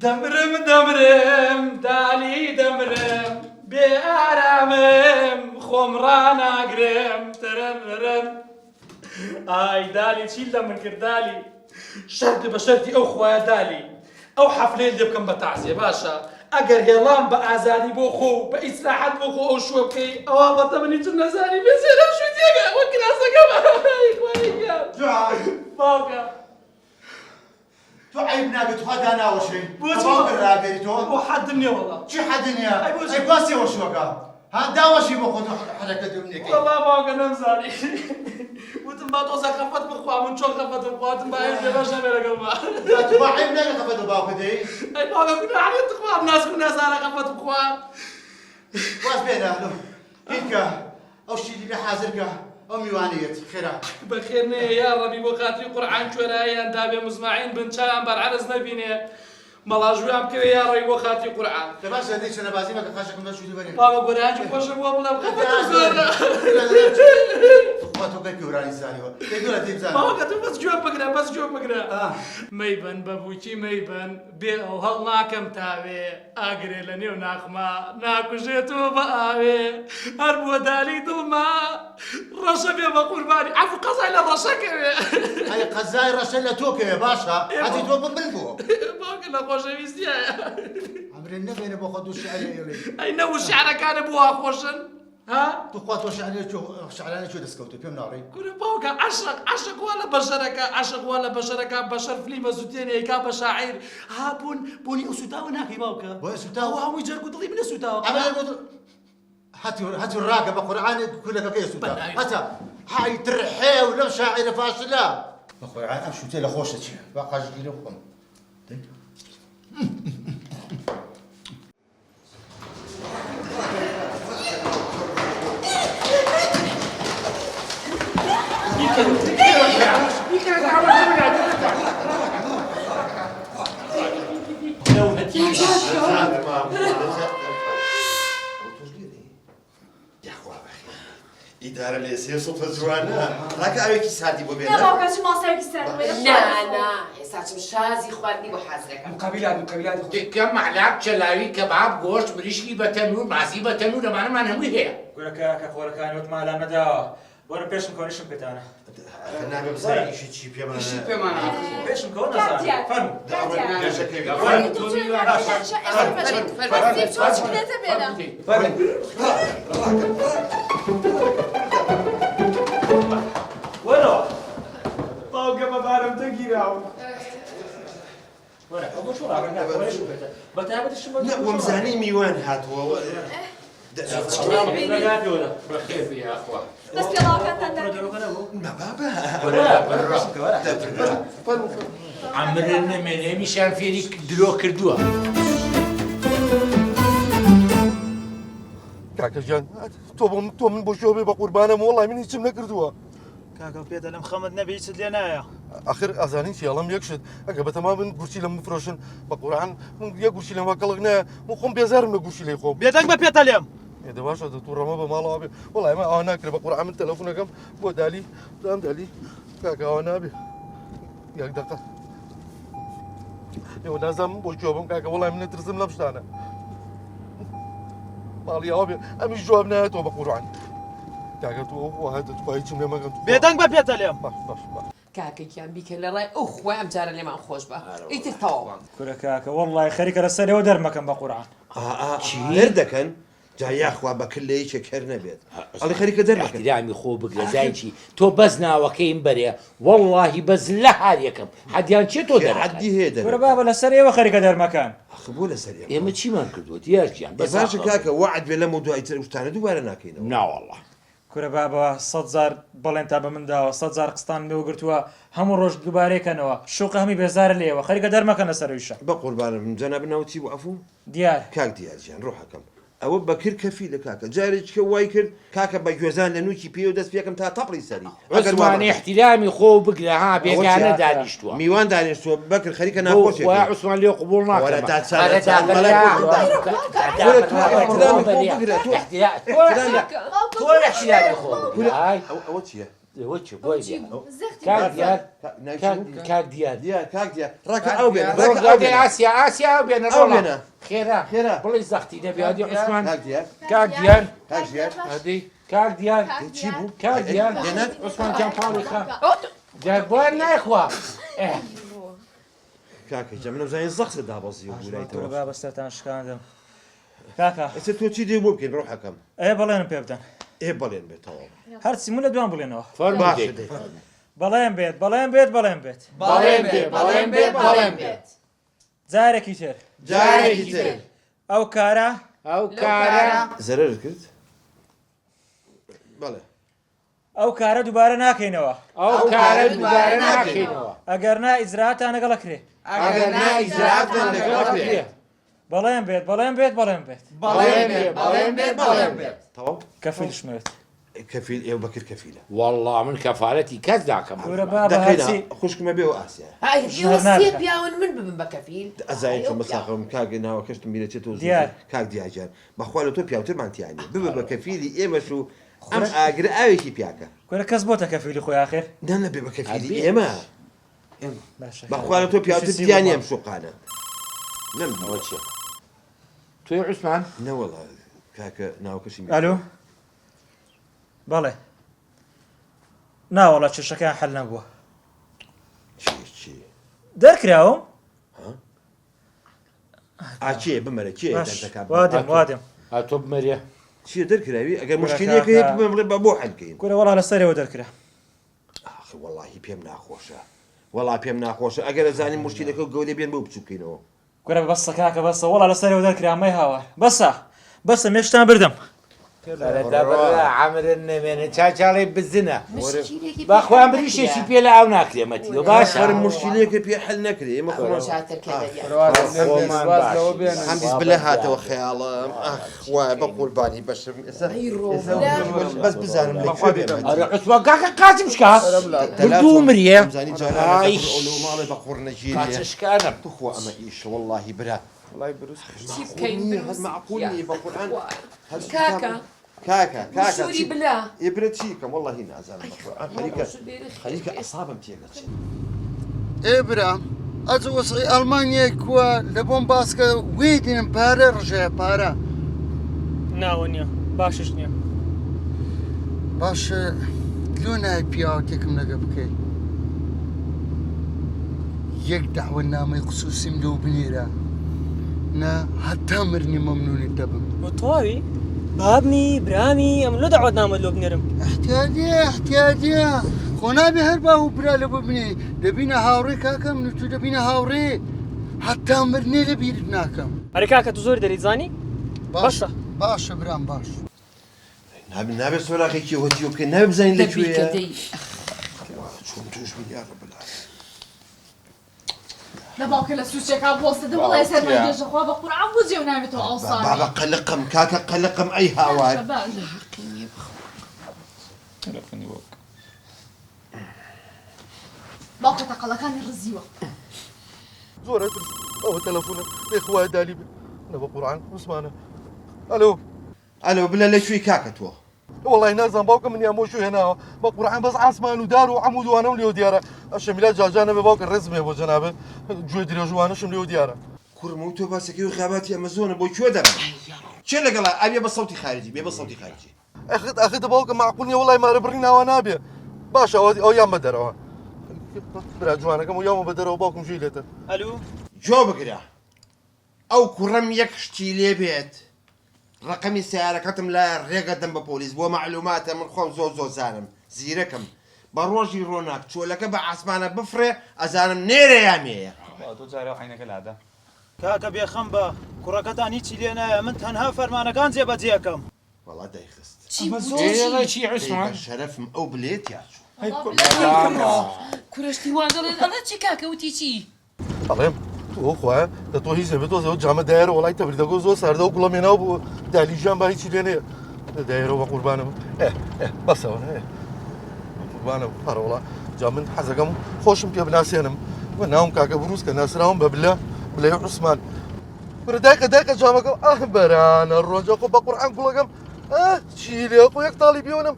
دمرم دمرم دالی دمرم بێئارامم خۆم ڕاناگرم تەرەرەرەم ئای دالی چی لە من کرد دالی شەرتی بە شەرتی ئەو خوایە دالی ئەو حەفلەیە لێ بکەم بە تەعزیە باشە ئەگەر هێڵام بە ئازادی بۆ خۆ بە ئیسراحەت بۆ خۆ ئەو شوێ بکەی ئەوە بەتە منی چم نەزانی بێزێرە شوێ جێگە وە کراسەکەمە باوکە تو عيب نابي تو هذا انا وشي باوكر راقري تو بۆ حەدم نییە وەڵا شي حد نيا اي باسي وشوكا ها داوشي بخذ حركه منك والله باوکە نەمزانی وتم با تۆزە خەفەت بخوا من چۆن خەفەتم خواتم با هێز لێ باش نەبێ لەگەڵ ما تو عيب نابي خفت باوكر دي ئەی باوکە گوناحێت تخوا بناس و نەزانە خەفەت بخوا واش بين اهله هيك او شي اللي حاضرك او ميوانيت خيرا بەخێر نێ یا ڕەبی بۆ خاتری قورعان کوێراییان دابێ مزماعین بن چایان بەرعەرز نەبینێ مەڵاژویان بکەوێ یا ڕێی بۆ خاتری قورعان تباش هذيك انا بازي ما خاشكم باش ودي برين باوە گۆرانجی خۆشم بۆ بڵێ خەفەتم زۆرە خاطو بك وراني زاني تقول تيم زاني باوکە تو بەس گوێ بگرە بەس گوێ بگرە مەیبەن بەبووکی مەیبەن بێ ئەو هەڵ ناکەم تاوێ ئاگرێ لە نێو ناخما ناکوژێتەوە بە ئاوێ هەر بۆ دالی دڵما ڕەشە بێ بە قوربانی عەفو قەزای لە ڕەشەکەوێ هاي قزاي رشل توك يا باشا هذه تو بالبو باوکە لە خۆشەویستیایە عمري النبي باخذ الشعر ئەی نەوت شیعرەکانە بۆ وا خۆشن ها تو خوات وشعر شعرانه شو دسكوتو بيم ناري کورە باوکە عەشق وا لە بەشەرەکە عەشق وا لە بەشەرەکە بەشەر فلیمە زوتێنێ ئەیکا بە شاعیر ها بۆنی ئەو سوتاوە ناکەی باوکە بۆ سوتاوە؟ ئەو هەمووی جەرگ و دڵی منە سوتاوە هاتوا الراقه بقران كلك كيس هاتا هاي ترحي ولا شاعر فاشله اخوي عاد شو تيلا خوشتي باقا جي لكم إدارة ليسير صوت الزوانا راك أويكي سادي بو لا بينا باوكا شو ما صار كسر نا حساتم شازي خوارني بو حازرك مقابلات كم معلقة شلاوي كباب قوش بريشكي بتنور معزي بتنور معنا ما نهوي هي قولك كخوركان وت ما لا مدى وانا بيش مكونش بكتانا خلنا بمزاي إيش تشي بيا بمعنى بيش مكون زين فن لا شكل وينو باوکە بەبارم تەگیراوە وين ابو شو راك وين شو بتعبد الشمال لا ومزاني ميوان هاتوا بخير فيها أخوة بس يلا كانت ما بابا عمرنا من مشان فيك دلو كردوها كاكا جان تو من بوشوبي بقربانم والله من هیچم نکردووە كاكا بيد انا محمد نبي يسد لنا آخر ئازانی سیاڵم یەکشت ئەگە بەتەما من گورچی لەم بفرۆشن بە قورعان من یە گورچی لەمە کەڵک نایە من خۆم بێزارم لە گورچی لێ خۆم بيدك ما بيتلم ئێدە باشە تو ڕەمە بە ماڵەوە بێ وڵای ئەمە ئەوە ناکرێ بە قورعان من تەلەفۆنەکەم بۆ دالی دام دالی کاکە ئەوە نابێ یەک دەقە ئێوە نازانم بۆ جوابم کاکە وڵای من نەترسم لەم شتانە ماڵی ئەوە بێ ئەمیش جواب نایەتەوە بە قورعان کاکە تو هاتە تو هیچم لێ مەگەن بيدك ما بيتلم باش کاکەکیان بیکە لە ڕای ئەو خوای ئەم جارە لێمان خۆش بە ئیتر تەواوە كاكا والله خريك رسالة ودر مكان بقرعان هردكن جاي أخوة بكل ليش كرنا بيت الله خليك درك احترامي خو بقلا زايشي تو بزنا وكيم بريا والله بز لحاليكم حديان شي تو در عدي هيدا ورا بابا السرية وخريك در مكان خبولة سريع يا ما شي ما كردوت يا بس عشان كاكا وعد بلا موضوع يترفتana دوباره ناكينه لا والله كورا بابا 100,000 بەڵێن تا بە مندا 100,000 قستان لێوەگرتووە هەموو ڕۆژ دووبارێکەنەوە شوق هەمی بێزار لێوە خەریکە دەرمەکەنە سەرویشە بقربان من جناب ناوتي وعفو دیار كاك ديال جان روحكم او بكر كفيل كاكا جارج كوايكر كاكا بجوزان لنوكي بيو دس فيكم تا طبري سري عثمان احترامي خو بقلا ها بيغانا دانشتوا ميوان دانشتوا بكر خليك انا خوش وعثمان لي قبولنا ولا احترامي خو هاي اوتيه وچ بۆی زختي کاک دیار ناوی کاک دیار دیار کاک دیار ڕاکە ئەو بێنە ڕۆژ ڕاکە ئەو بێنە ئاسیا ئەو بێنە ئەو بێنە خێرا خێرا بڵی زەختی دەبیادی عوسمان کاک دیار کاک دیار کاک دیار هەدی کاک دیار چی بوو کاک دیار دێنێت عوسمان جان پاڵی خا دیار بۆیان نایخوا کاکە جە منە بزانین زەخت دابەزی و بوورایتەوە با بەستەتان شکاندم کاکە ئێستا تۆ چی دێ بۆ بکەین ڕۆ حەکەم ئێ بەڵێنم پێ بدەن ئێ بەڵێن بێتەوە هەرچی من لە دوان بڵێنەوە باشە دەی بەڵێن بێت بەڵێن بێت بەڵێن بێت بەڵێن بێ بەڵێن بێ بەڵێن بێت جارێکی تر جارێکی تر ئەو کارە ئەو کارە زەرەر کرد بەڵێ ئەو کارە دووبارە ناکەینەوە ئەو کارە دووبارە ناکەینەوە ئەگەر نا ئیجراتان لەگەڵەکرێ ئەگەر نائیجراتان لەگەڵەکرێ بەڵێن بێت بەڵێن بێت بەڵێن بێت بەڵێن بێ بەڵێن بێ بەڵێن بێت تەواو کەفیلشمێت کەفیل ئێوە بەکرد کەفیلە والله من کەفارەتی کەس داکەم گورە با بە دەکەینە هەرچی خوشکمە بێ و ئاسیا ئەوە پیاون من ببم بە کەفیل ئەزای چۆن بەساقم کاگە ناوە کەشتم میرەچێتەوە دیار. کاک دیاجان بەخوا لە تۆ پیاوترمانتیانی ببە بە کەفیلی ئێمەش و ئەم ئاگرە ئاوێکی پیاکە گورە کەس بۆتە کەفیلی خۆی ئاخر نەبێ بە کەفیلی ئێمە باشە بەخوا لە تۆ پیاوتر دیانی ئەم شوقانە ئەوە چیە توی عوسمان نەوەڵا کاکە ناوکەشی ئەلو بەڵێ ناوەڵە چێشەکەیان حەل نەبووە چی دەرکراوم ئاچێ بمەرە چێ وادم وادم تۆ بمەریە چیە دەرکراوی ئەگەر مشکلەکە هەیە بڵێ بە بۆ حەلکەین گورە وەڵا لەسەرەوە دەرکرا وەڵاهی پێم ناخۆشە وەڵا پێم ناخۆشە ئەگەر ئەزانین مشکلەکە گەورە بێن بۆ بچووکەینەوە گورە بەسە کاکە بەسە وەڵا لەسەرەوە دەرکرا مەی هاوار بەسە مێشتان بردەم عامرن نەمێنێ چاچاڵی بزنە باخوایان بریشێکی پێ لە ئاو ناکرێمەتی باش هەر مشکلەکە پێ حەل نەکرێ ئێمە هەمبیز بلە هاتەوە خەیاڵم وایە بە قوربانی بەشم بەس بزانم عوسمان کاکە قاچم شکا بردوو مریە ماڵی بە قوڕنەگیری قاچشکانم بخوا ئەمە ئیش وەڵاهی برا چی بکەین معقولی بە قورئان کاکە کاکە سووری بلا ئێبرە چیکەم وەڵاهی نازانم خەریکە ئەسابم تێگەچێت ئێبرا ئەج وەسعی ئەڵمانیای کووە لە بۆم باسکە وێ دێنم پارە ڕژەیە پارە ناوە نییە باشش نییە باشە لۆ نای پیاوەتێکم لەگە بکەیت یەک داوە نامەی خصوصیم لەو بنێرە نا هەتا مرنی مەمنونی دەبم تۆوی بابنی برامی ئەم لۆ داوات نامە لۆ بنێرم احتیادیە خۆ نابێ هەر با و برا لە ببنێ دەبینە هاوڕێ کاکەم تو دەبینە هاوڕێ هەتا مرنێ لە بیرت ناکەم ئەرێ کاکە تو زۆر دەریت زانی باشە باشە برام باش نابێت سۆراخێکی هۆتیۆ بکەین نابێ بزانین لەکوێیە چۆن توش بگیان لە باوکە لە سوچێکا بۆستە دەوڵای سەرمانگێژە خوا بە قورعان بۆ جێو ناوێتەوە ئەوساڵی بابا قەلقم کاکە قەلقم ئەی هاوار باوکە تەقەڵەکانی ڕزیوە زۆر ئەترس ئەوە تەلەفۆنە لێ خوای دالی بێ نە بە قورعان عوسمانە ئەلۆ ئەلۆ بلە لەکوێی کاکە تۆ وڵی نازان باوکە منیان بۆ شو هێناوە بە قورعان بەس ئاسمان و دار و عەمود وانەم لێو دیارە ئەشەمیلا جاجانە بێ باوکە ڕێزمێ بۆ جەنابێ گوێ درێژوانەشم لێو دیارە کوڕم و تۆ باسەکەی و خاباتی ئەمەزۆنە بۆ کوێ دەبێت چێ لەگەڵا ئەبێ بە سەوتی خارجی بێ بە سەوتی خارجی ئەخێتە باوکە معقولنیە وڵی مارە بڕی ناوە نابێ باشە ئەو یان بە دەرەوە برا جوانەکەم و یامە بە دەرەوە باوکم ژووی لێتە ئەلو جۆ بگرە ئەو کوڕم یەک شتی لێ بێت ڕقەمی سیارەکەتم لە ڕێگە دەم بە پۆلیس بۆ معلوماتە من خۆم زۆر زانم زیرەکەم بە ڕۆژی ڕۆناک چۆلەکە بە ئاسمانە بفرێ ئەزانم نێرە یامەیە تۆ جارە عینەکە لادا کاکە بێخەم بە کوڕەکەتان هیچی لێ نایە من تەنها فەرمانەکان جێبەجێەکەم وەڵا دەیخست چی عوسمان شەرەفم ئەو بلێت یاچوو کوڕشتی واگەڵێن ئەڵە چی کاکە وتی چی ئەڵێم تۆ خوایە لە تۆ هیچ نەبێت تۆ جامە دایرە وڵای تەبریدەگۆ زۆر ساردە و گوڵەمێناو بوو دالیژیان با هیچی لێ نەیە دایرەوە بە قوربانم بەسەوە قوربانە هەرەوڵا جا من حەزەکەم خۆشم پێ بناسێنم و ناوم کاکە بروس کە ناسراوم بە بلێ عوسمان برە دایکە جامەکەم بەرانە ڕۆژە خۆ بە قورعان گوڵەکەم چی لێ خۆ یەک تاڵی بیۆنم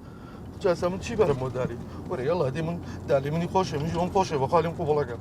جاسە من چی بەرم بۆ داری وەرە یاڵا دێ من دالی منی خۆشە من ژۆم خۆشە بە خاڵیم قوبڵەکە